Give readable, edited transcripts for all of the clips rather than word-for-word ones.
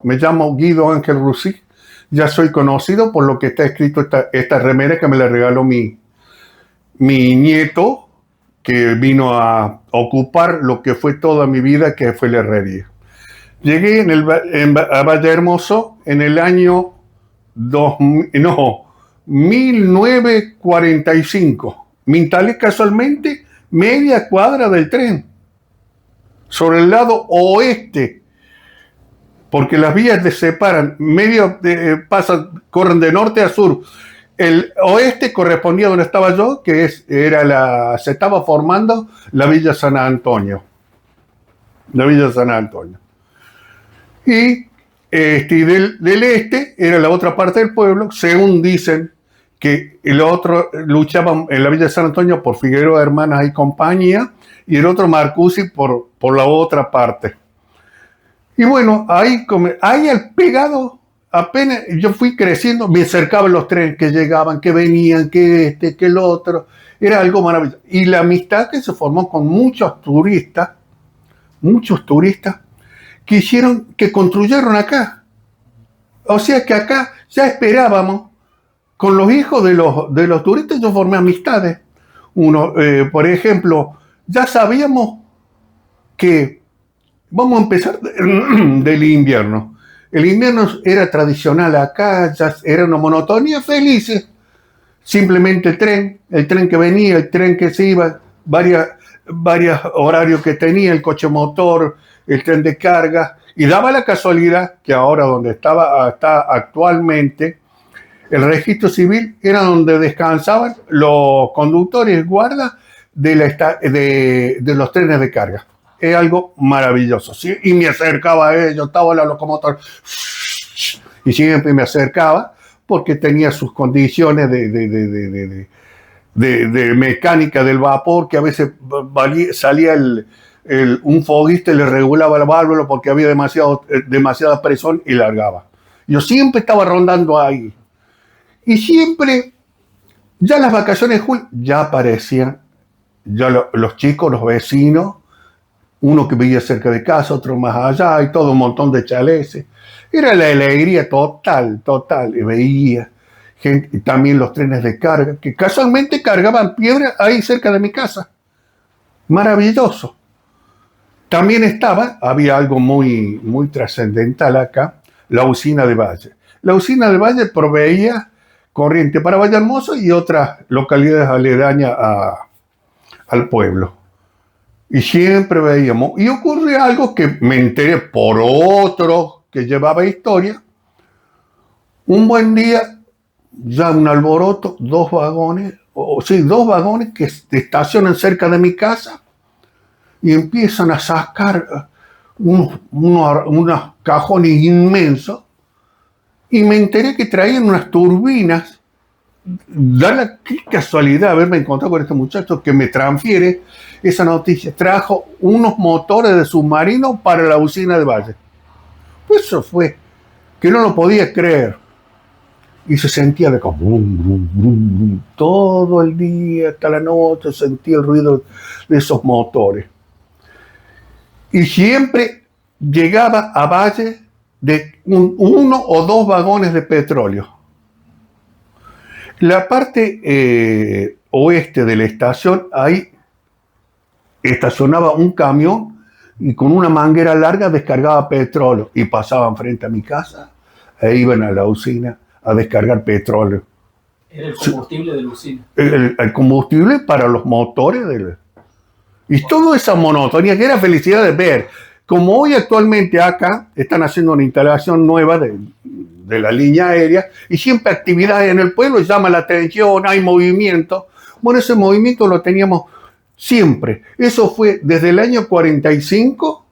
Me llamo Guido Ángel Rusí. Ya soy conocido por lo que está escrito esta remera que me la regaló mi nieto, que vino a ocupar lo que fue toda mi vida, que fue la herrería. Llegué a Valle Hermoso en el año 1945. Me instalé casualmente media cuadra del tren, sobre el lado oeste, porque las vías se separan, corren de norte a sur. El oeste correspondía a donde estaba yo, se estaba formando la Villa San Antonio. La Villa San Antonio. Y del este era la otra parte del pueblo, según dicen que el otro luchaba en la Villa de San Antonio por Figueroa Hermanas y compañía, y el otro Marcusi por la otra parte. Y bueno, ahí al pegado, apenas yo fui creciendo, me acercaban los trenes que llegaban, que venían, que el otro. Era algo maravilloso. Y la amistad que se formó con muchos turistas, que construyeron acá. O sea que acá ya esperábamos, con los hijos de los turistas yo formé amistades. Por ejemplo, ya sabíamos que vamos a empezar del invierno. El invierno era tradicional acá, ya era una monotonía feliz. Simplemente el tren que venía, el tren que se iba, varios horarios que tenía, el coche motor, el tren de carga, y daba la casualidad que ahora donde está actualmente el registro civil era donde descansaban los conductores guardas de los trenes de carga. Es algo maravilloso, ¿sí? Y me acercaba a ellos, estaba la locomotora, y siempre me acercaba porque tenía sus condiciones de mecánica del vapor, que a veces salía un foguista y le regulaba el válvulo porque había demasiada presión y largaba. Yo siempre estaba rondando ahí. Y siempre, ya las vacaciones de julio, ya aparecían los chicos, los vecinos, uno que vivía cerca de casa, otro más allá, y todo un montón de chaleces. Era la alegría total, y veía gente, y también los trenes de carga, que casualmente cargaban piedra ahí cerca de mi casa. Maravilloso. También había algo muy, muy trascendental acá, la usina de Valle. La usina de Valle proveía corriente para Valle Hermoso y otras localidades aledañas al pueblo. Y siempre veíamos. Y ocurrió algo que me enteré por otro que llevaba historia. Un buen día, ya un alboroto, dos vagones que estacionan cerca de mi casa y empiezan a sacar unos cajones inmensos. Y me enteré que traían unas turbinas. Qué casualidad haberme encontrado con este muchacho que me transfiere esa noticia. Trajo unos motores de submarino para la usina de Valle. Pues eso fue, que no lo podía creer. Y se sentía de como brum, brum, brum, brum. Todo el día, hasta la noche, sentía el ruido de esos motores. Y siempre llegaba a Valle de uno o dos vagones de petróleo. La parte oeste de la estación, ahí estacionaba un camión y con una manguera larga descargaba petróleo y pasaban frente a mi casa e iban a la usina a descargar petróleo. Era el combustible de la usina. El combustible para los motores. Y toda esa monotonía, que era felicidad de ver. Como hoy actualmente acá están haciendo una instalación nueva de la línea aérea y siempre actividades en el pueblo llama la atención, hay movimiento. Bueno, ese movimiento lo teníamos siempre. Eso fue desde el año 45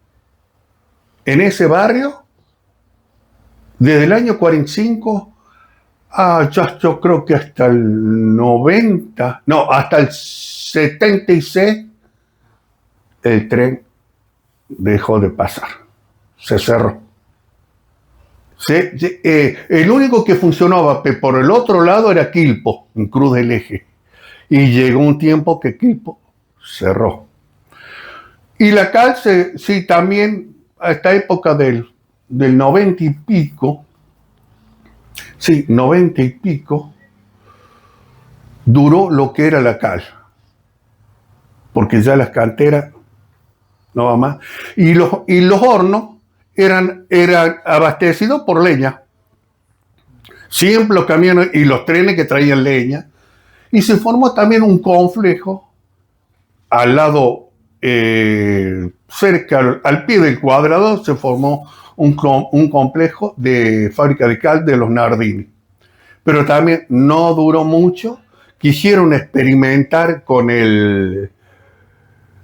en ese barrio. Desde el año 45 yo creo que hasta el 90, no, hasta el 76 el tren dejó de pasar, se cerró. El único que funcionaba por el otro lado era Quilpo, en Cruz del Eje. Y llegó un tiempo que Quilpo cerró. Y la Cal, sí, también a esta época del del 90 y pico, sí, 90 y pico, duró lo que era la cal, porque ya las canteras no va más. Y los hornos eran abastecidos por leña. Siempre los camiones y los trenes que traían leña. Y se formó también un complejo al lado, cerca, al pie del cuadrado, se formó un complejo de fábrica de cal de los Nardini. Pero también no duró mucho. Quisieron experimentar con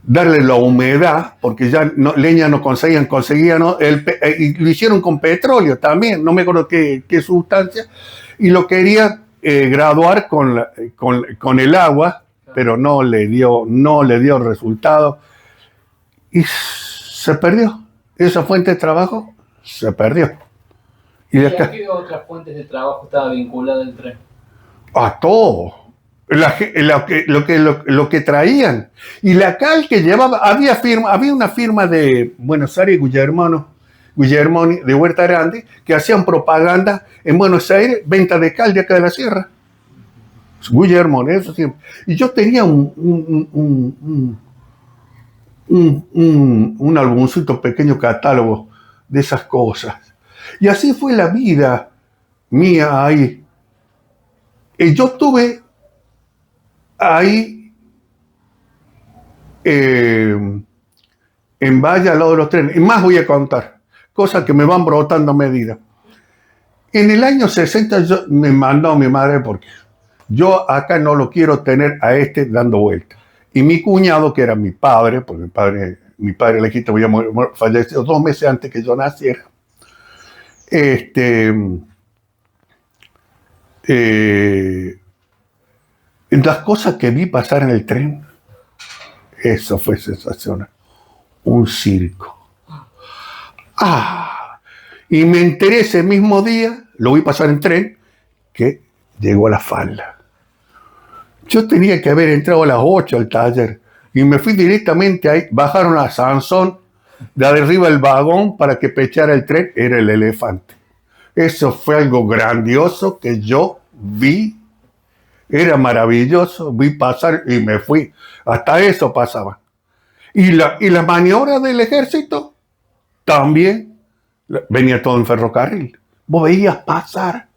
darle la humedad, porque ya leña no conseguían y lo hicieron con petróleo también, no me acuerdo qué sustancia, y lo quería graduar con el agua, pero no le dio resultado, y se perdió. Esa fuente de trabajo se perdió. ¿Y a qué otras fuentes de trabajo estaba vinculada el tren? A todo. Lo que traían. Y la cal que llevaba, había una firma de Buenos Aires, Guillermoni, de Huerta Grande, que hacían propaganda en Buenos Aires, venta de cal de acá de la sierra. Guillermoni, eso siempre. Y yo tenía un álbumcito pequeño catálogo de esas cosas. Y así fue la vida mía ahí. Y yo tuve ahí en Valle, al lado de los trenes. Y más voy a contar, cosas que me van brotando a medida. En el año 60 me mandó mi madre, porque yo acá no lo quiero tener a dando vueltas. Y mi cuñado, que era mi padre, porque mi padre legítimo había fallecido 2 meses antes que yo naciera, las cosas que vi pasar en el tren, eso fue sensacional. Un circo. Y me enteré ese mismo día, lo vi pasar en tren, que llegó a la falda. Yo tenía que haber entrado a las 8 al taller y me fui directamente ahí. Bajaron a Sansón de arriba del vagón para que pechara el tren. Era el elefante. Eso fue algo grandioso que yo vi. Era maravilloso. Vi pasar y me fui. Hasta eso pasaba. Y la maniobra del ejército también venía todo en ferrocarril. Vos veías pasar.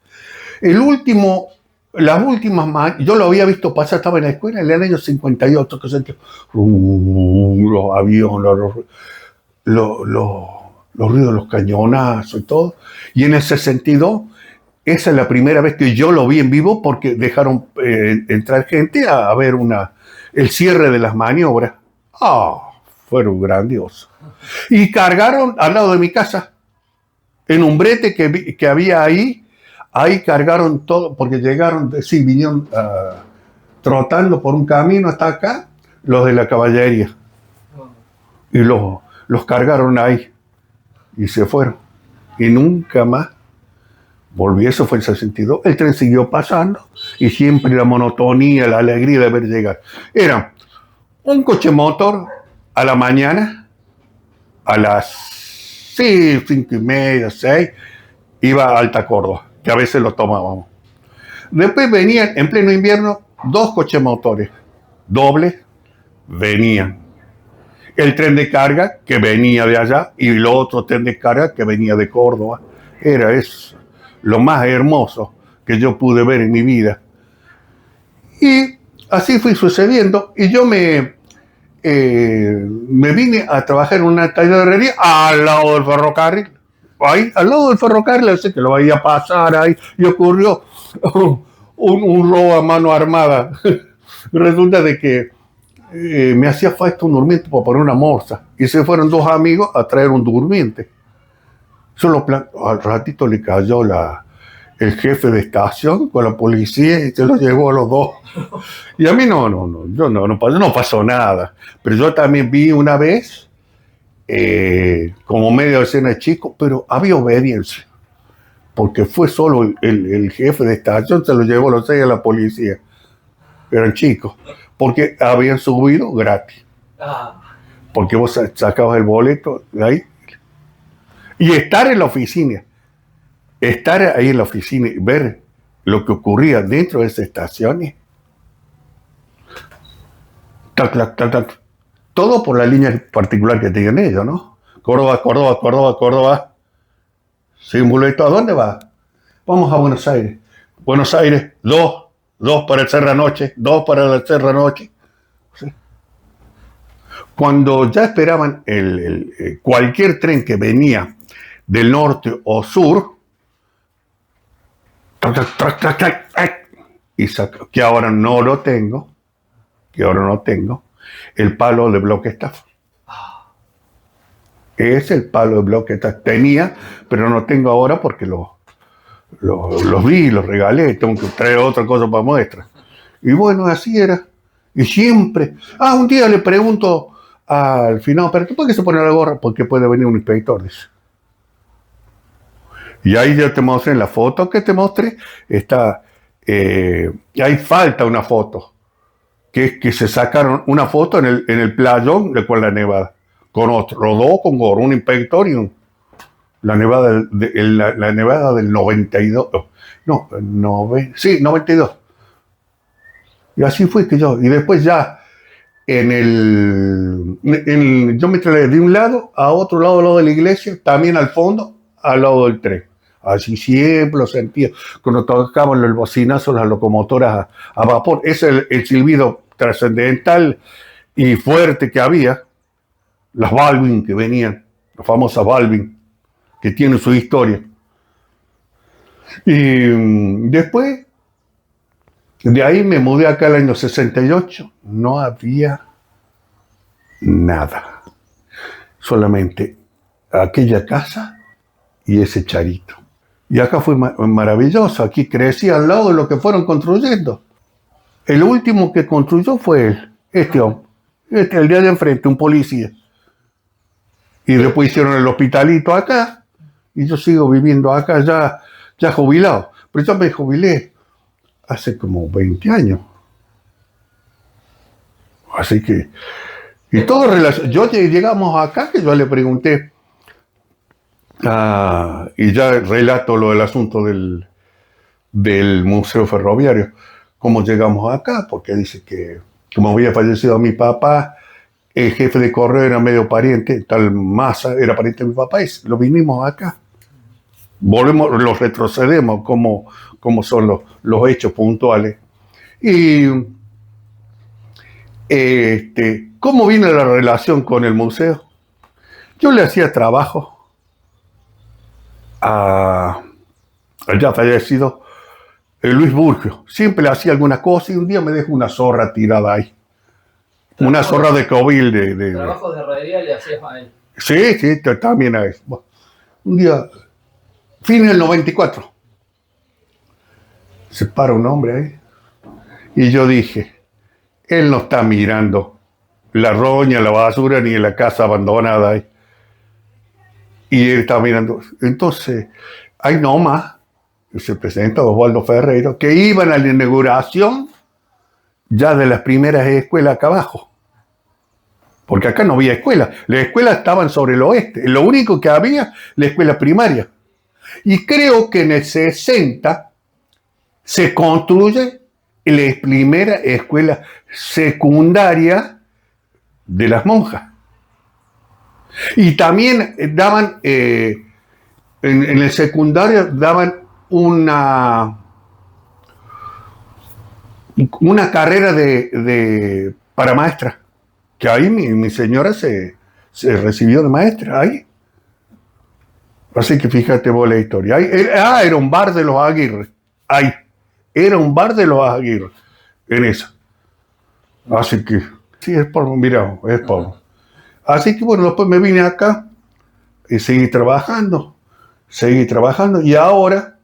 Las últimas, yo lo había visto pasar, estaba en la escuela en el año 58, que sentía los aviones, los ruidos de los cañonazos y todo. Y en el 62, esa es la primera vez que yo lo vi en vivo, porque dejaron entrar gente a ver el cierre de las maniobras. Fueron grandiosos. Y cargaron al lado de mi casa, en un brete que había ahí cargaron todo, porque vinieron trotando por un camino hasta acá, los de la caballería. Y los cargaron ahí. Y se fueron. Y nunca más volví. Eso fue en 62. El tren siguió pasando y siempre la monotonía, la alegría de ver llegar. Era un coche motor a la mañana, a las 5:30, 6, iba a Alta Córdoba, que a veces lo tomábamos. Después venían, en pleno invierno, 2 coches motores dobles, venían. El tren de carga que venía de allá y el otro tren de carga que venía de Córdoba. Era eso lo más hermoso que yo pude ver en mi vida. Y así fue sucediendo. Y yo me vine a trabajar en una tallerería al lado del ferrocarril. Ahí, al lado del ferrocarril, así que lo veía pasar ahí, y ocurrió un robo a mano armada. Resulta de que me hacía falta un durmiente para poner una morsa, y se fueron 2 amigos a traer un durmiente. Al ratito le cayó el jefe de estación con la policía y se los llevó a los 2. Y a mí no pasó nada. Pero yo también vi una vez, como media docena de chicos, pero había obediencia. Porque fue solo el jefe de estación, se los llevó a los 6 a la policía. Eran chicos. Porque habían subido gratis. Porque vos sacabas el boleto de ahí. Y estar en la oficina, estar ahí en la oficina y ver lo que ocurría dentro de esas estaciones, tac, tac, tac, tac, todo por la línea particular que tenían ellos, ¿no? Córdoba, Córdoba, Córdoba, Córdoba. Sin boleto, ¿a dónde va? Vamos a Buenos Aires. Buenos Aires, dos para el Serra Noche, dos para el Serra Noche. ¿Sí? Cuando ya esperaban cualquier tren que venía del norte o sur, y que ahora no lo tengo, el palo de bloque staff. Es el palo de bloque staff. Tenía, pero no tengo ahora porque los vi, los regalé, tengo que traer otra cosa para muestra. Y bueno, así era. Y siempre. Un día le pregunto al final, ¿pero por qué se pone la gorra? Porque puede venir un inspector, dice. Y ahí ya te mostré en la foto que te mostré, está, ahí falta una foto, que es que se sacaron una foto en el playón de la Nevada, con otro, los dos con gorro, un inspector y la Nevada, la Nevada del 92, sí, 92. Y así fue que y después ya, yo me traje de un lado a otro lado, al lado de la iglesia, también al fondo, al lado del tren. Así siempre lo sentía. Cuando tocaban el bocinazo, las locomotoras a vapor, ese es el silbido trascendental y fuerte que había. Las Balvin que venían, las famosas Balvin, que tienen su historia. Y después, de ahí me mudé acá el año 68. No había nada. Solamente aquella casa y ese charito. Y acá fue maravilloso. Aquí crecí al lado de lo que fueron construyendo. El último que construyó fue él, este hombre. El día de enfrente, un policía. Y después hicieron el hospitalito acá. Y yo sigo viviendo acá ya jubilado. Pero yo me jubilé hace como 20 años. Así que... Y todo relacionado. Llegamos acá, que yo le pregunté... y ya relato lo del asunto del Museo Ferroviario. ¿Cómo llegamos acá? Porque dice que, como había fallecido mi papá, el jefe de correo era medio pariente, tal Massa era pariente de mi papá, y lo vinimos acá. Los retrocedemos como son los hechos puntuales. Y ¿cómo viene la relación con el museo? Yo le hacía trabajo al ya fallecido Luis Burgio. Siempre le hacía alguna cosa y un día me dejó una zorra tirada ahí. Una zorra de cobil. ¿Trabajos de herrería le hacías a él? Sí, también a él. Bueno, un día, fin del 94, se para un hombre ahí y yo dije, él no está mirando la roña, la basura ni la casa abandonada ahí. Y él está mirando. Entonces, ahí nomás se presenta Osvaldo Ferreiro, que iban a la inauguración ya de las primeras escuelas acá abajo. Porque acá no había escuela. Las escuelas estaban sobre el oeste. Lo único que había, la escuela primaria. Y creo que en el 60 se construye la primera escuela secundaria de las monjas. Y también daban, en el secundario daban una carrera para maestra, que ahí mi señora se recibió de maestra, ahí. Así que fíjate vos la historia. Era un bar de los Aguirre, ahí. Era un bar de los Aguirre, en eso. Así que, sí, es por, mira, es por. Así que bueno, después me vine acá y seguí trabajando y ahora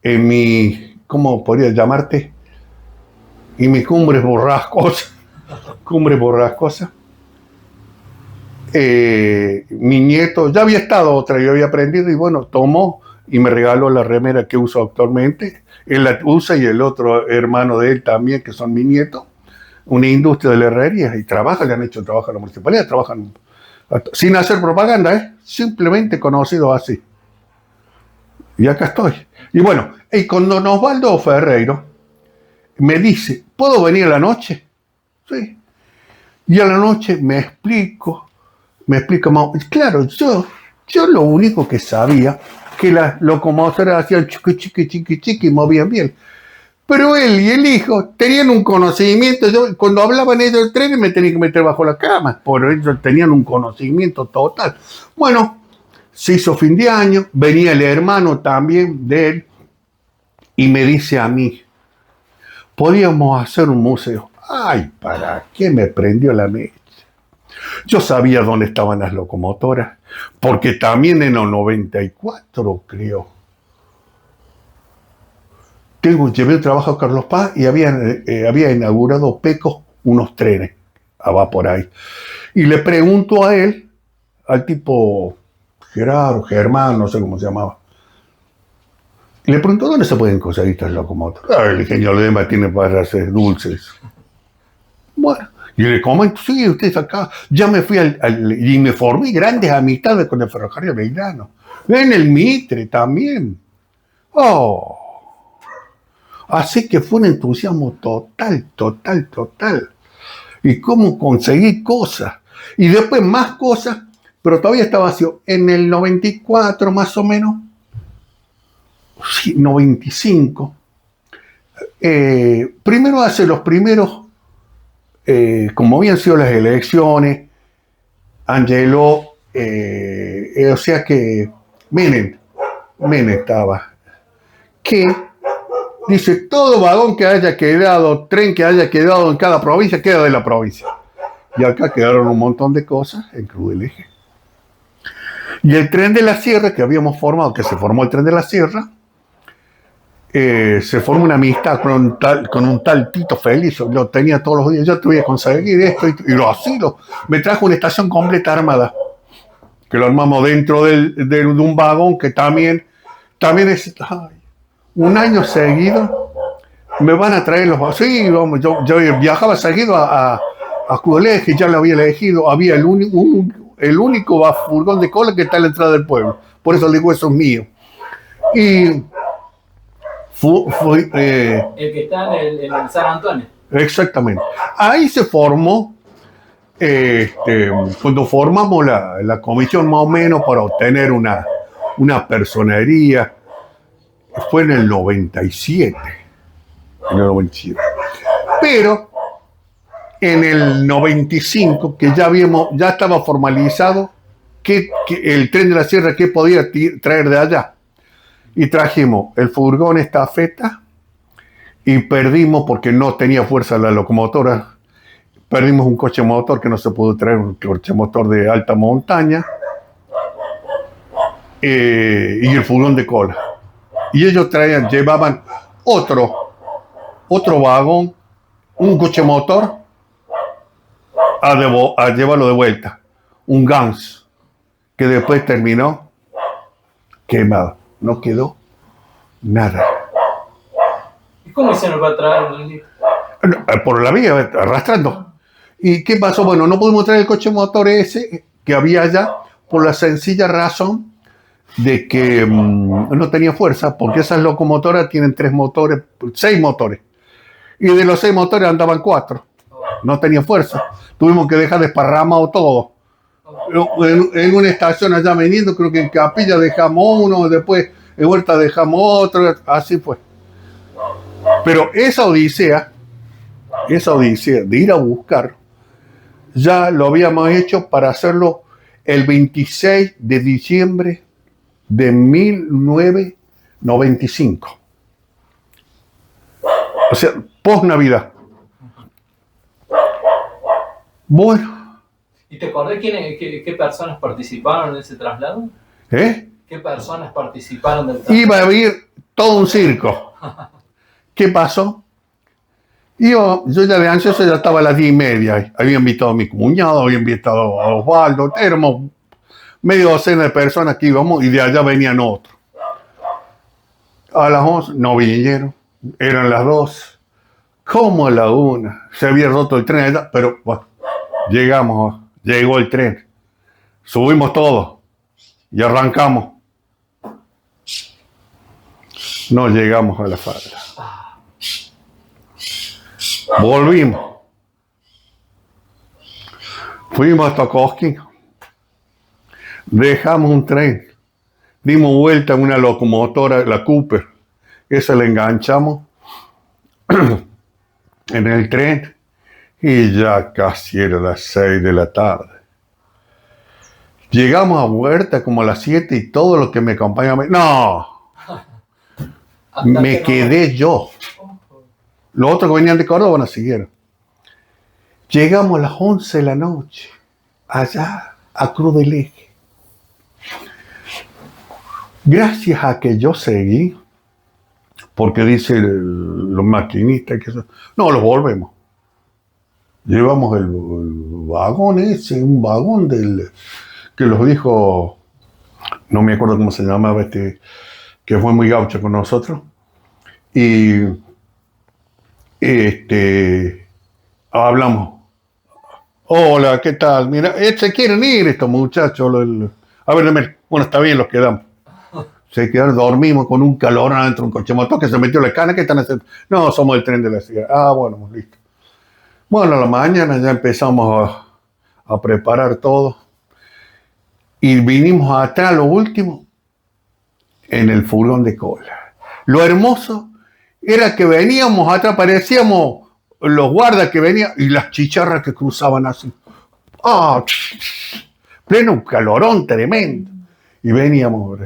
en mi, ¿cómo podría llamarte? En mi cumbre borrascosa, mi nieto, ya había estado otra, yo había aprendido y bueno, tomó y me regaló la remera que uso actualmente. Él la usa y el otro hermano de él también, que son mi nieto. Una industria de la herrería y le han hecho trabajo a la municipalidad, trabajan sin hacer propaganda, simplemente conocido así. Y acá estoy. Y bueno, y con don Osvaldo Ferreiro me dice, ¿puedo venir a la noche? Sí. Y a la noche me explica, claro, yo lo único que sabía que las locomotoras hacían chiqui, chiqui, chiqui, chiqui y movían bien. Pero él y el hijo tenían un conocimiento. Yo, cuando hablaban ellos del tren, me tenían que meter bajo la cama. Por ellos tenían un conocimiento total. Bueno, se hizo fin de año, venía el hermano también de él y me dice a mí, podíamos hacer un museo. Ay, ¿para qué me prendió la mecha? Yo sabía dónde estaban las locomotoras, porque también en el 94, creo, llevé un trabajo a Carlos Paz y había inaugurado Pecos unos trenes, va por ahí. Y le pregunto a él, al tipo Germán, no sé cómo se llamaba, y le pregunto, ¿dónde se pueden conseguir estas locomotoras? El ingeniero Lema tiene para hacer dulces. Bueno, y le comento, sí, ustedes acá, ya me fui y me formé grandes amistades con el ferrocarril Belgrano. En el Mitre también. Oh. Así que fue un entusiasmo total. Y cómo conseguí cosas. Y después más cosas, pero todavía estaba vacío. En el 94 más o menos, sí, 95, primero hace los primeros, como habían sido las elecciones, Angelo, o sea que Menem estaba, que dice, todo vagón que haya quedado, tren que haya quedado en cada provincia, queda de la provincia. Y acá quedaron un montón de cosas, incluido el eje. Y el tren de la Sierra, que habíamos formado, que se formó el tren de la Sierra, se formó una amistad con un tal Tito Félix, lo tenía todos los días, yo te voy a conseguir esto, y lo así, me trajo una estación completa armada, que lo armamos dentro de un vagón que también es... Ay, un año seguido me van a traer los vagones. Sí, vamos, yo viajaba seguido a Cudoleje, ya lo había elegido, había el único furgón de cola que está en la entrada del pueblo, por eso le digo, eso es mío. Y el que está en el San Antonio. Exactamente. Ahí se formó, cuando formamos la comisión más o menos para obtener una personería, fue en el 97. Pero en el 95, que ya estaba formalizado que el tren de la Sierra que podía traer de allá. Y trajimos el furgón estafeta y perdimos, porque no tenía fuerza la locomotora, perdimos un coche motor que no se pudo traer, un coche motor de alta montaña, y el furgón de cola. Y ellos llevaban otro vagón, un coche motor, a llevarlo de vuelta. Un Gans, que después terminó quemado. No quedó nada. ¿Y cómo hicieron para traer? Por la vía, arrastrando. ¿Y qué pasó? Bueno, no pudimos traer el coche motor ese que había allá por la sencilla razón de que no tenía fuerza, porque esas locomotoras tienen 6 motores. Y de los 6 motores andaban 4. No tenía fuerza. Tuvimos que dejar desparramado todo. En una estación allá vendiendo, creo que en Capilla dejamos uno, después en Huerta dejamos otro, así fue. Pero esa odisea de ir a buscar, ya lo habíamos hecho para hacerlo el 26 de diciembre de 1995. O sea, post-Navidad. Bueno. ¿Y te acordás qué personas participaron en ese traslado? ¿Qué personas participaron del traslado? Iba a haber todo un circo. ¿Qué pasó? Yo ya de ansioso ya estaba a las 10:30. Había invitado a mi cuñado, había invitado a Osvaldo. Éramos medio docena de personas que íbamos y de allá venían otros. A las 11 no vinieron. Eran las 2. Como a la 1. Se había roto el tren allá, pero bueno, llegó el tren. Subimos todos. y arrancamos. No llegamos a la falda. Volvimos. Fuimos hasta Cosquín. Dejamos un tren. Dimos vuelta en una locomotora, la Cooper. Esa la enganchamos en el tren y ya casi era las 6 de la tarde. Llegamos a Huerta como a las 7 y todo lo que me acompañaba... ¡No! Me quedé yo. Los otros que venían de Córdoba nos siguieron. Llegamos a las 11 de la noche, allá a Cruz del Eje. Gracias a que yo seguí, porque dice los maquinistas que no, los volvemos. Llevamos el vagón ese, un vagón que los dijo, no me acuerdo cómo se llamaba que fue muy gaucho con nosotros. Y hablamos. Hola, ¿qué tal? Mira, se quieren ir estos muchachos. A ver, bueno, está bien, los quedamos. Se quedaron, dormimos con un calor adentro, un coche motor que se metió la cana. ¿Qué están haciendo? No, somos el tren de la ciudad. Ah, bueno, listo. Bueno, a la mañana ya empezamos a preparar todo. Y vinimos atrás, lo último, en el furgón de cola. Lo hermoso era que veníamos atrás, parecíamos los guardas que venían y las chicharras que cruzaban así. ¡Ah! Pleno calorón tremendo. Y veníamos,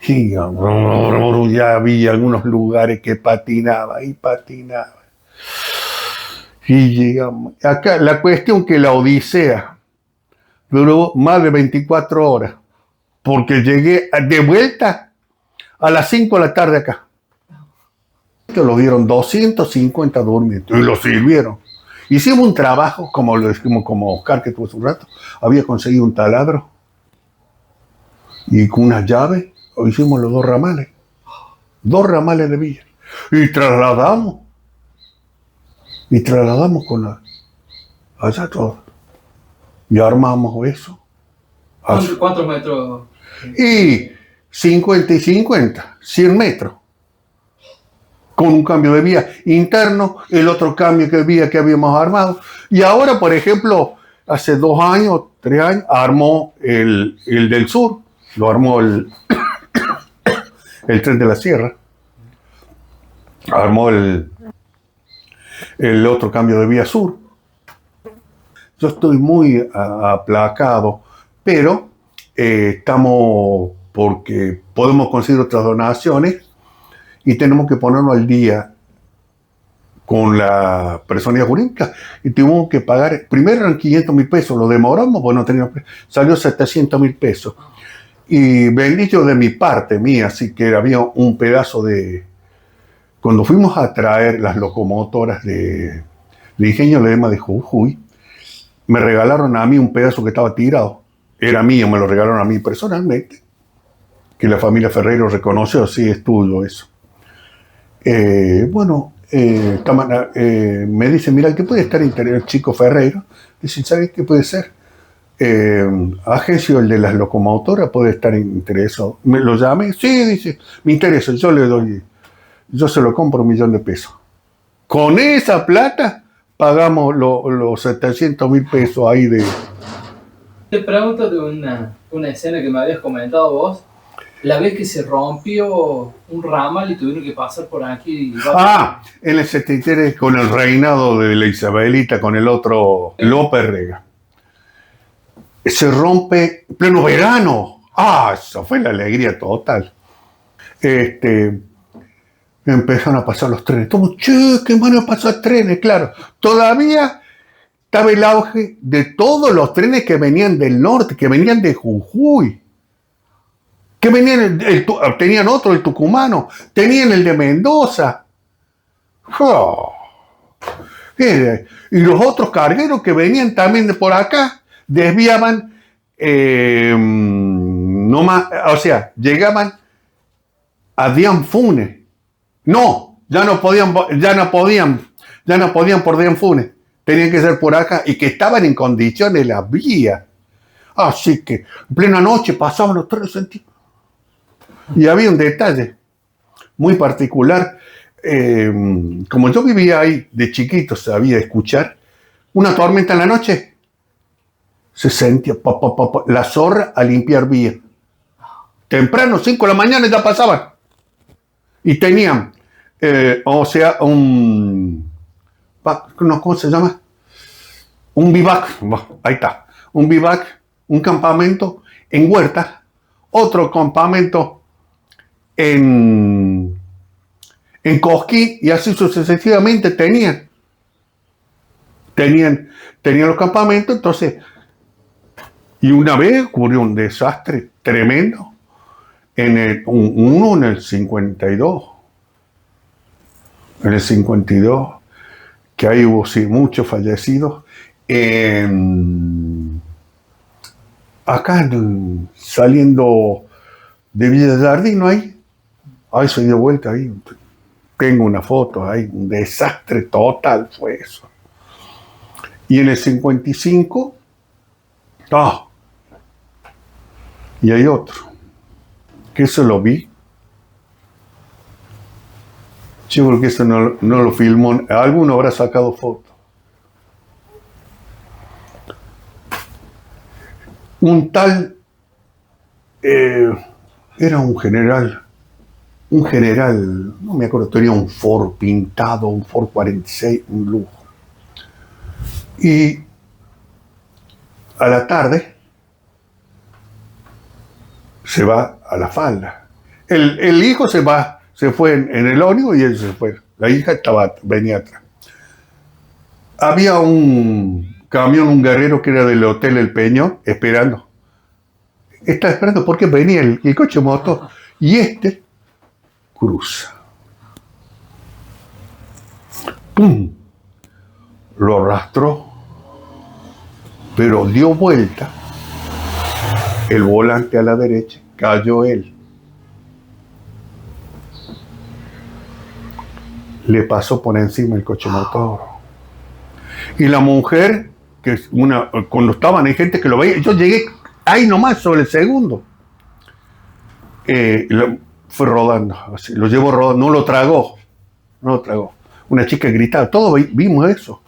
y ya había algunos lugares que patinaba y patinaba. Y llegamos. Acá la cuestión que la odisea duró más de 24 horas, porque llegué de vuelta a las 5 de la tarde acá. Lo dieron 250 durmientes y lo sirvieron. Hicimos un trabajo, como lo dijimos, como Oscar que tuvo hace un rato, había conseguido un taladro y con unas llaves hicimos los 2 ramales de villa y trasladamos con allá todo y armamos eso. ¿Cuántos metros? Y 50 y 50, 100 metros. Con un cambio de vía interno, el otro cambio de vía que habíamos armado. Y ahora, por ejemplo, hace 2 años, 3 años, armó el del sur, lo armó el tren de la sierra, armó el otro cambio de vía sur. Yo estoy muy aplacado, pero estamos porque podemos conseguir otras donaciones y tenemos que ponernos al día con la personalidad jurídica y tuvimos que pagar, primero eran 500.000 pesos, lo demoramos, pues no teníamos, salió 700.000 pesos. Y bendito de mi parte mía, así que había un pedazo de... Cuando fuimos a traer las locomotoras de Ingenio Ledesma de Jujuy, me regalaron a mí un pedazo que estaba tirado. Era mío, me lo regalaron a mí personalmente, que la familia Ferreiro reconoció, sí, es tuyo eso. Me dice, mira, ¿qué puede estar interesado? El chico Ferreiro. Dice, ¿sabes qué puede ser? Agencio, el de las locomotoras, puede estar interesado. Me lo llamé, sí, dice, me interesa, yo se lo compro 1.000.000 de pesos. Con esa plata pagamos los 700.000 pesos ahí de... Te pregunto de una escena que me habías comentado vos. La vez que se rompió un ramal y tuvieron que pasar por aquí. En el 73 con el reinado de la Isabelita, con el otro López Rega. Se rompe en pleno verano. Eso fue la alegría total. Empezaron a pasar los trenes. Todos, ¿qué van a pasar trenes? Claro, todavía estaba el auge de todos los trenes que venían del norte, que venían de Jujuy. Que venían, tenían otro, el tucumano, tenían el de Mendoza. Y los otros cargueros que venían también de por acá, desviaban, llegaban a Dianfunes. No, ya no podían por Dianfunes. Tenían que ser por acá y que estaban en condiciones las vías. Así que en plena noche pasaban los trenes sentidos. Y había un detalle muy particular. Como yo vivía ahí de chiquito, sabía escuchar una tormenta en la noche. Se sentía la zorra a limpiar vía. Temprano, 5 de la mañana ya pasaban. Y tenían, o sea, ¿cómo se llama? Un vivac, ahí está. Un vivac, un campamento en Huerta, otro campamento en Cosquín, y así sucesivamente tenían los campamentos. Entonces, y una vez ocurrió un desastre tremendo uno en el 52, que ahí hubo sí, muchos fallecidos. Acá saliendo de Villa Jardino, ahí soy de vuelta ahí. Tengo una foto ahí, un desastre total fue eso. Y en el 55, y hay otro, que eso lo vi. Sí, porque eso no lo filmó. Alguno habrá sacado foto. Un tal, era un general, no me acuerdo, tenía un Ford pintado, un Ford 46, un lujo. Y a la tarde se va a la falda. El hijo se fue en el ónibus y él se fue. La hija venía atrás. Había un camión, un guerrero que era del Hotel El Peñón, esperando. Estaba esperando porque venía el coche moto y cruza. ¡Pum! Lo arrastró, pero dio vuelta. El volante a la derecha, cayó él. Le pasó por encima el coche motor. Y la mujer, cuando estaban, hay gente que lo veía, yo llegué ahí nomás sobre el segundo. Fue rodando, así, lo llevó rodando, no lo tragó. Una chica gritaba, todos vimos eso.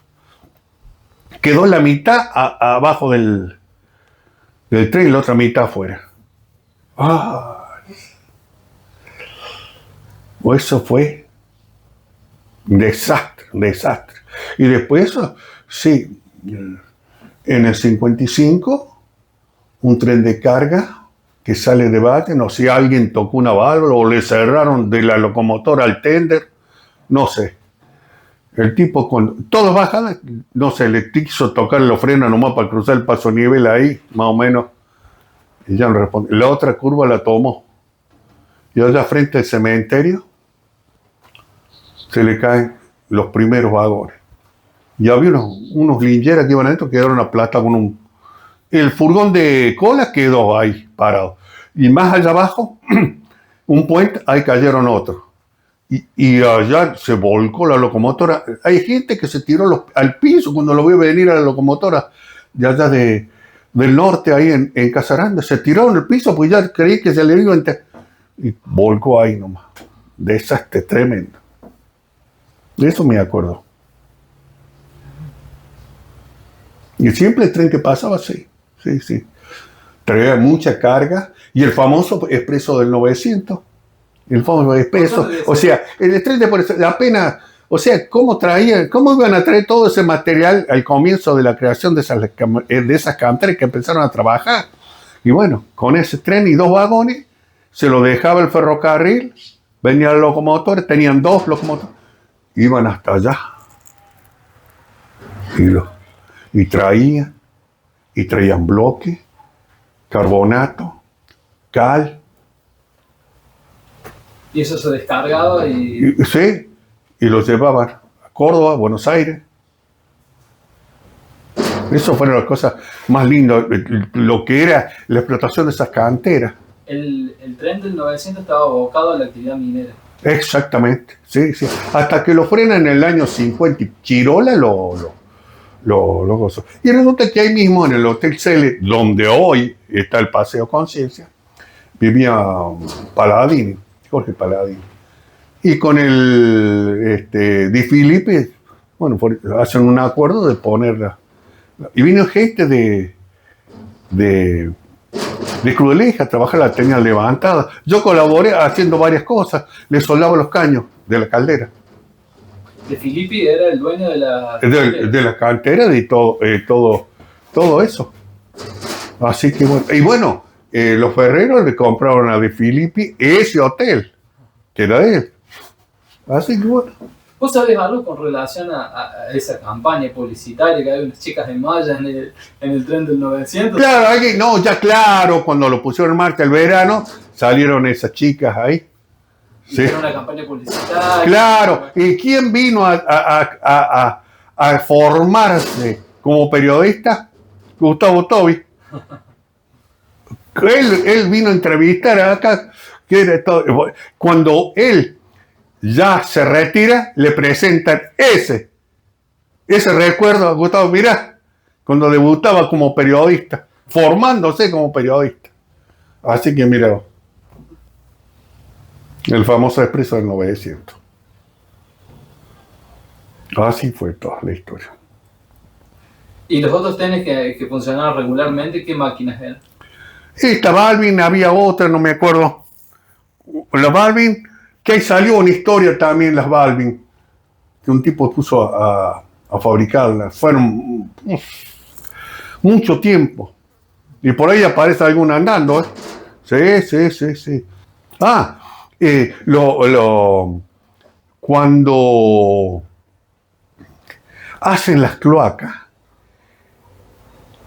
Quedó la mitad abajo del tren y la otra mitad afuera. Eso fue desastre. Y después eso, sí, en el 55, un tren de carga que sale de Bate, no sé si alguien tocó una válvula o le cerraron de la locomotora al tender, no sé. El tipo con todo bajada, no sé, le quiso tocar los frenos nomás para cruzar el paso nivel ahí, más o menos. Y ya no responde. La otra curva la tomó. Y allá frente al cementerio se le caen los primeros vagones. Y había unos lincheras que iban adentro, quedaron aplastados con el furgón de cola quedó ahí parado. Y más allá abajo, un puente, ahí cayeron otros. Y allá se volcó la locomotora. Hay gente que se tiró al piso cuando lo vio venir a la locomotora de allá del norte, ahí en Casaranda. Se tiró en el piso, pues ya creí que se le iba y volcó ahí nomás. Desastre tremendo. De eso me acuerdo. Y siempre el tren que pasaba, sí. Traía mucha carga. Y el famoso expreso del 900. El famoso expreso. O sea, el tren de la pena. O sea, ¿cómo iban a traer todo ese material al comienzo de la creación de esas canteras que empezaron a trabajar? Y bueno, con ese tren y 2 vagones, se lo dejaba el ferrocarril, venían los locomotores, tenían 2 locomotores, iban hasta allá. Y traían bloque, carbonato, cal. Y eso se descargaba Sí, y los llevaban a Córdoba, Buenos Aires. Eso fueron las cosas más lindas, lo que era la explotación de esas canteras. El tren del 900 estaba abocado a la actividad minera. Exactamente, sí. Hasta que lo frenan en el año 50. Chirola lo gozó. Y resulta que ahí mismo en el Hotel Cele, donde hoy está el Paseo Conciencia, vivía Paladini, Jorge Paladini. Y con el Di Filippi, bueno, hacen un acuerdo de ponerla. Y vino gente de Crudeleja, trabajar la tenía levantada. Yo colaboré haciendo varias cosas, le soldaba los caños de la caldera. De Filippi era el dueño de la... De la cantera, de todo eso. Así que bueno. Y bueno, los Ferreros le compraron a De Filippi ese hotel, que era de él. Así que bueno. ¿Vos sabés algo con relación a esa campaña publicitaria que hay unas chicas de malla en el tren del 900? Claro, ya claro, cuando lo pusieron en marcha el verano, salieron esas chicas ahí. Sí. Era una campaña publicitaria. Claro, ¿y quién vino a formarse como periodista? Gustavo Tobi. Él vino a entrevistar acá, que era todo. Cuando él ya se retira, le presentan ese recuerdo a Gustavo, mirá, cuando debutaba como periodista, formándose como periodista. Así que mira, el famoso Expreso del 900. Así fue toda la historia. ¿Y los otros trenes que funcionaban regularmente, qué máquinas eran? Esta Balvin, había otra, no me acuerdo. La Balvin, que ahí salió una historia también, las Balvin, que un tipo puso a fabricarlas. Fueron mucho tiempo. Y por ahí aparece alguna andando, ¿eh? Sí. Cuando hacen las cloacas,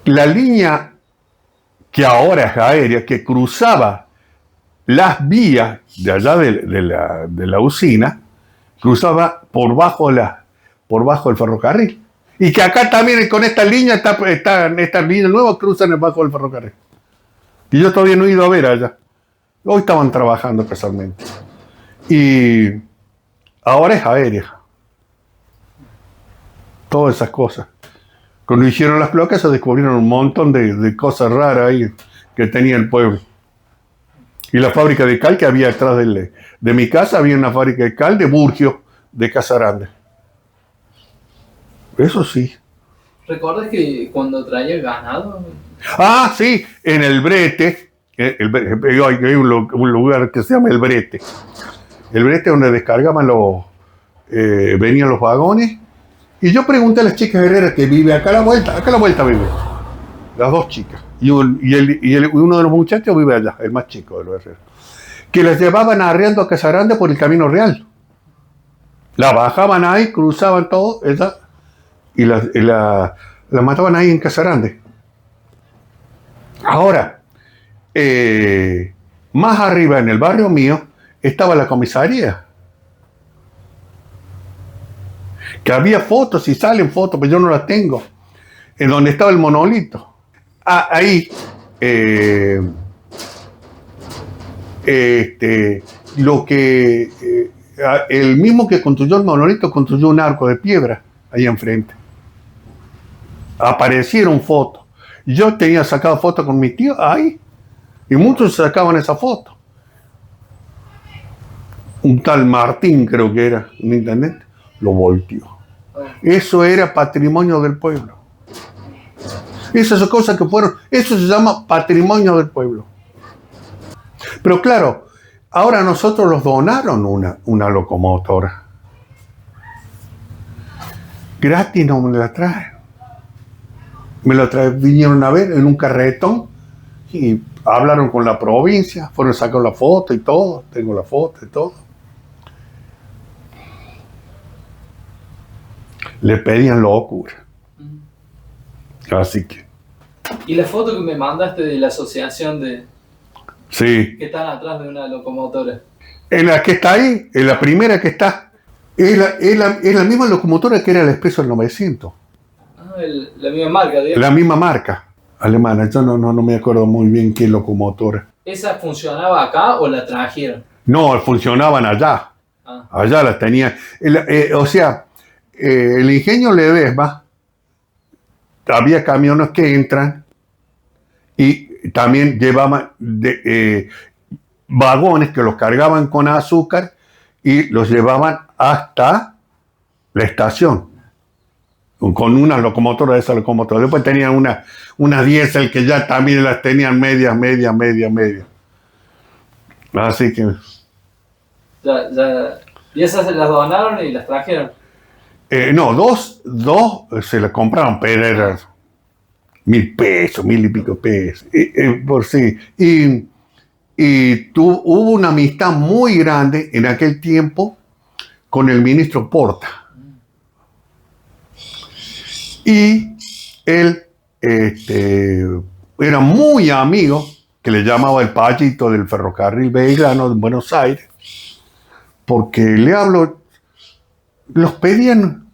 la línea que ahora es aérea, que cruzaba las vías de allá de la usina, cruzaba por bajo el ferrocarril. Y que acá también con esta línea, estas líneas nuevas cruzan bajo el ferrocarril. Y yo todavía no he ido a ver allá. Hoy estaban trabajando casualmente. Y ahora es aérea. Todas esas cosas. Cuando hicieron las cloacas se descubrieron un montón de cosas raras ahí que tenía el pueblo. Y la fábrica de cal que había atrás de mi casa, había una fábrica de cal de Burgio, de Casarande. Eso sí. ¿Recuerdas que cuando traía ganado? Ah, sí, en el Brete, hay un lugar que se llama el Brete. El Brete donde descargaban venían los vagones. Y yo pregunté a las chicas herreras que vive acá a la vuelta vive. Las dos chicas. Y uno de los muchachos vive allá, el más chico de los herreros. Que las llevaban arreando a Casarande por el Camino Real. La bajaban ahí, cruzaban todo, y la mataban ahí en Casarande. Ahora, más arriba en el barrio mío estaba la comisaría. Que había fotos y salen fotos, pero yo no las tengo. En donde estaba el monolito. Ahí, el mismo que construyó el monolito construyó un arco de piedra ahí enfrente. Aparecieron fotos. Yo tenía sacado fotos con mi tío ahí. Y muchos sacaban esa foto. Un tal Martín, creo que era, un intendente, lo volteó. Eso era patrimonio del pueblo. Esas son cosas que fueron, eso se llama patrimonio del pueblo. Pero claro, ahora a nosotros nos donaron una locomotora. Gratis no me la traen. Vinieron a ver en un carretón y hablaron con la provincia, fueron a sacar la foto y todo, tengo la foto y todo. Le pedían locura. Así que. ¿Y la foto que me mandaste de la asociación sí. que están atrás de una locomotora? En la que está ahí, en la primera que está, es la misma locomotora que era el Expreso del 900. La misma marca, digamos. La misma marca alemana. Yo no me acuerdo muy bien qué locomotora. ¿Esa funcionaba acá o la trajeron? No, funcionaban allá. Allá las tenían. El ingenio Ledesma había camiones que entran y también llevaban vagones que los cargaban con azúcar y los llevaban hasta la estación con una locomotora de esa locomotora. Después tenían una diésel que ya también las tenían media. Así que... ¿Y esas se las donaron y las trajeron? No, dos se las compraron, pero eran 1.000 pesos, 1.000 y pico pesos, por sí. Y hubo una amistad muy grande en aquel tiempo con el ministro Porta. Y él era muy amigo, que le llamaba el Payito del ferrocarril Belgrano de Buenos Aires, porque le hablo, los pedían,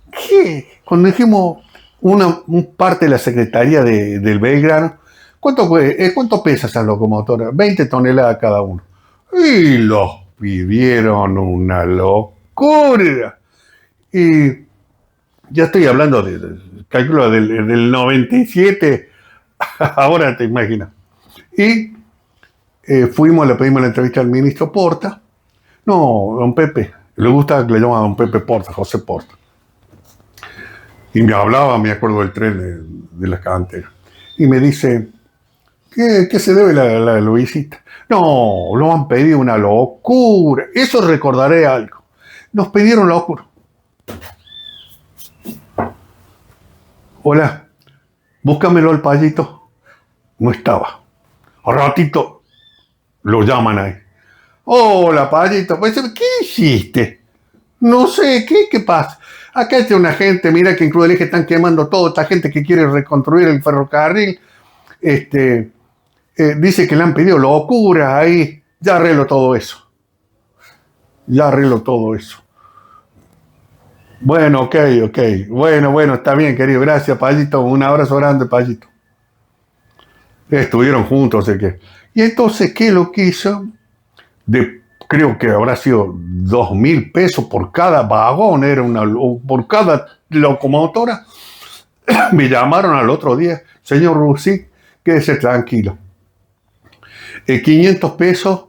¿qué? Cuando dijimos un parte de la secretaría del Belgrano, ¿cuánto pesa esa locomotora? 20 toneladas cada uno. Y los pidieron una locura. Y ya estoy hablando cálculo del 97, ahora te imaginas. Y fuimos, le pedimos la entrevista al ministro Porta. No, don Pepe, le gusta que le llaman a don Pepe Porta, José Porta. Y me hablaba, me acuerdo del tren de la cantera. Y me dice, ¿qué se debe la Luisita? No, lo han pedido una locura. Eso recordaré algo. Nos pidieron locura. Hola, búscamelo al Payito. No estaba. Al ratito lo llaman ahí. Hola, Payito. Pues, ¿qué hiciste? No sé, ¿qué pasa? Acá está una gente, mira que en Cruz del Eje están quemando todo, esta gente que quiere reconstruir el ferrocarril. Dice que le han pedido locura ahí. Ya arreglo todo eso. Bueno, ok. Bueno, está bien, querido. Gracias, Payito. Un abrazo grande, Payito. Estuvieron juntos, sé qué. Y entonces, ¿qué lo que hizo? Creo que habrá sido 2.000 pesos por cada vagón, por cada locomotora. Me llamaron al otro día, señor Rusi, quédese tranquilo. 500 pesos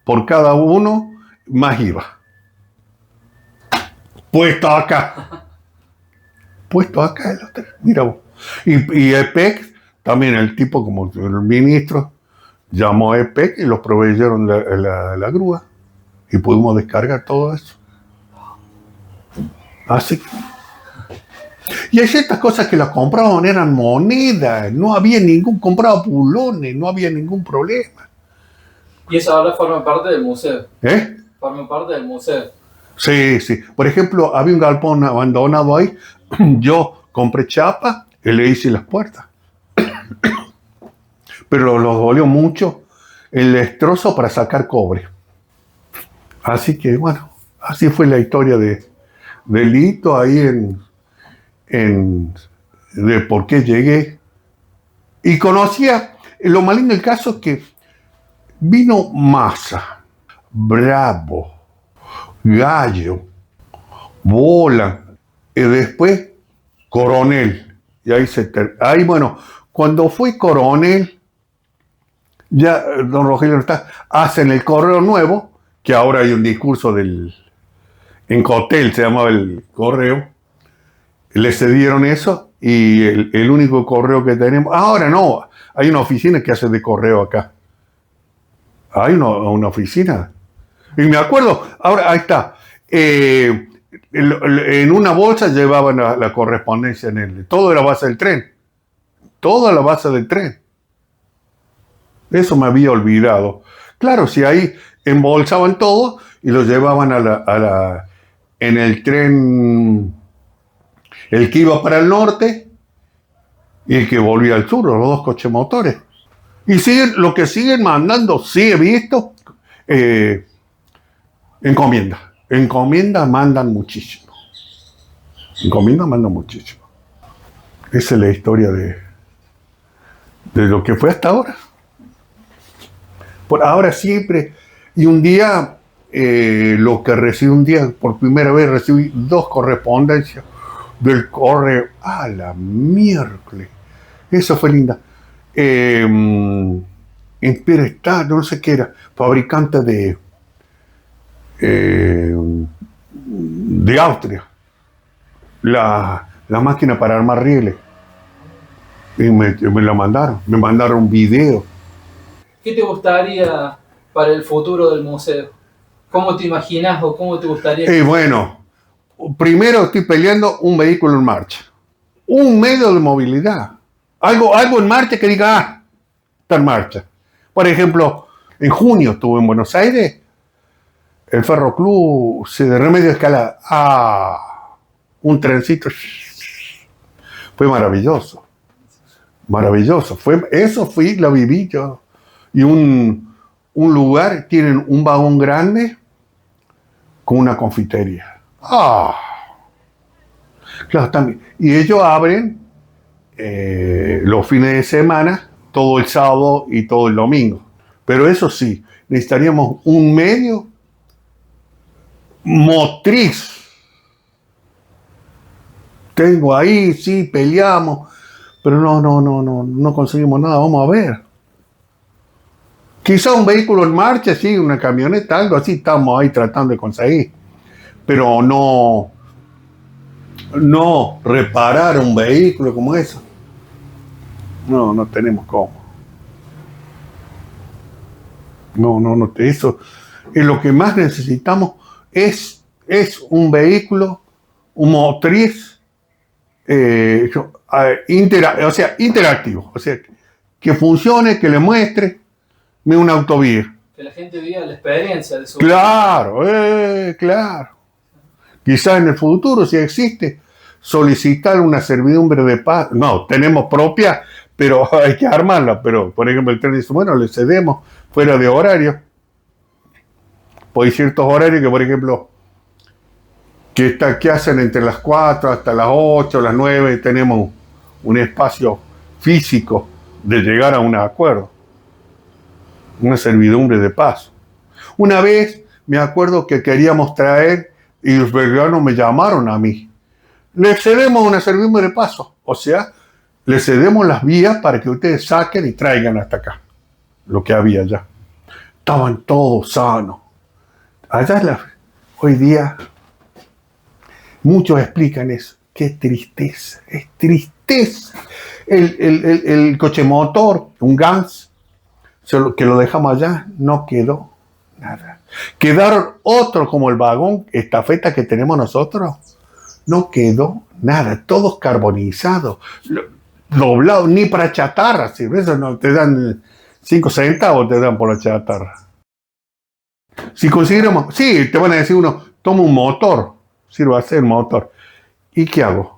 por cada uno, más IVA. Puesto acá el hotel, mira vos. Y EPEC, también el tipo como el ministro, llamó a EPEC y los proveyeron la grúa y pudimos descargar todo eso. Así que... Y hay ciertas cosas que las compraban, eran monedas, no había compraba pulones, no había ningún problema. ¿Y eso ahora forma parte del museo? Forma parte del museo. Sí. Por ejemplo, había un galpón abandonado ahí, yo compré chapa y le hice las puertas. Pero los dolió mucho el destrozo para sacar cobre. Así que, bueno, así fue la historia del hito ahí de por qué llegué. Y conocía, lo más lindo del caso es que vino Massa, Bravo, Gallo, Bola, y después Coronel. Y ahí bueno, cuando fui Coronel, ya don Rogelio no está, hacen el correo nuevo, que ahora hay un discurso en Cotel se llamaba el correo, le cedieron eso y el único correo que tenemos, ahora no, hay una oficina que hace de correo acá. Hay una oficina. Y me acuerdo, ahora ahí está, en una bolsa llevaban la correspondencia todo era base del tren, toda la base del tren. Eso me había olvidado. Claro, si ahí embolsaban todo y lo llevaban en el tren, el que iba para el norte y el que volvía al sur, los dos coches motores. Y lo que siguen mandando, sí he visto, encomiendas. Encomiendas mandan muchísimo. Esa es la historia de lo que fue hasta ahora. Por ahora siempre. Y un día, por primera vez recibí 2 correspondencias. del correo. ¡Ah, la miércoles! Eso fue linda. Imperestado, no sé qué era, fabricante de Austria. La máquina para armar rieles. Y me la mandaron. Me mandaron un video. ¿Qué te gustaría para el futuro del museo? ¿Cómo te imaginas o cómo te gustaría? Bueno, primero estoy peleando un vehículo en marcha. Un medio de movilidad. Algo en marcha que diga, está en marcha. Por ejemplo, en junio estuve en Buenos Aires, el Ferroclub se de Remedio Escalada. Un trencito. Fue maravilloso. Maravilloso. Eso lo viví yo. Y un lugar, tienen un vagón grande con una confitería. Claro, también. Y ellos abren los fines de semana, todo el sábado y todo el domingo. Pero eso sí, necesitaríamos un medio motriz. Tengo ahí, sí, peleamos, pero no conseguimos nada. Vamos a ver. Quizá un vehículo en marcha, sí, una camioneta, algo así, estamos ahí tratando de conseguir. Pero no reparar un vehículo como eso. No tenemos cómo. No, eso es lo que más necesitamos, es un vehículo, un motriz, interactivo, o sea, que funcione, que le muestre una autovía. Que la gente viva la experiencia de su Claro. Quizás en el futuro, si existe, solicitar una servidumbre de paso. No, tenemos propia, pero hay que armarla. Pero, por ejemplo, el tren dice, bueno, le cedemos fuera de horario. Pues hay ciertos horarios que, por ejemplo, que hacen entre las 4 hasta las 8, las 9, tenemos un espacio físico de llegar a un acuerdo. Una servidumbre de paso. Una vez me acuerdo que queríamos traer, y los belganos me llamaron a mí. Le cedemos una servidumbre de paso. O sea, le cedemos las vías para que ustedes saquen y traigan hasta acá lo que había allá. Estaban todos sanos. Hoy día muchos explican eso. Qué tristeza, es tristeza. El coche motor, un Gans, que lo dejamos allá, no quedó nada. Quedaron otros como el vagón estafeta que tenemos nosotros. No quedó nada, todos carbonizados, doblados, ni para chatarra. Si eso no te dan 5 centavos, te dan por la chatarra. Si consiguiéramos, sí, te van a decir uno, toma un motor, sirva a hacer motor. ¿Y qué hago?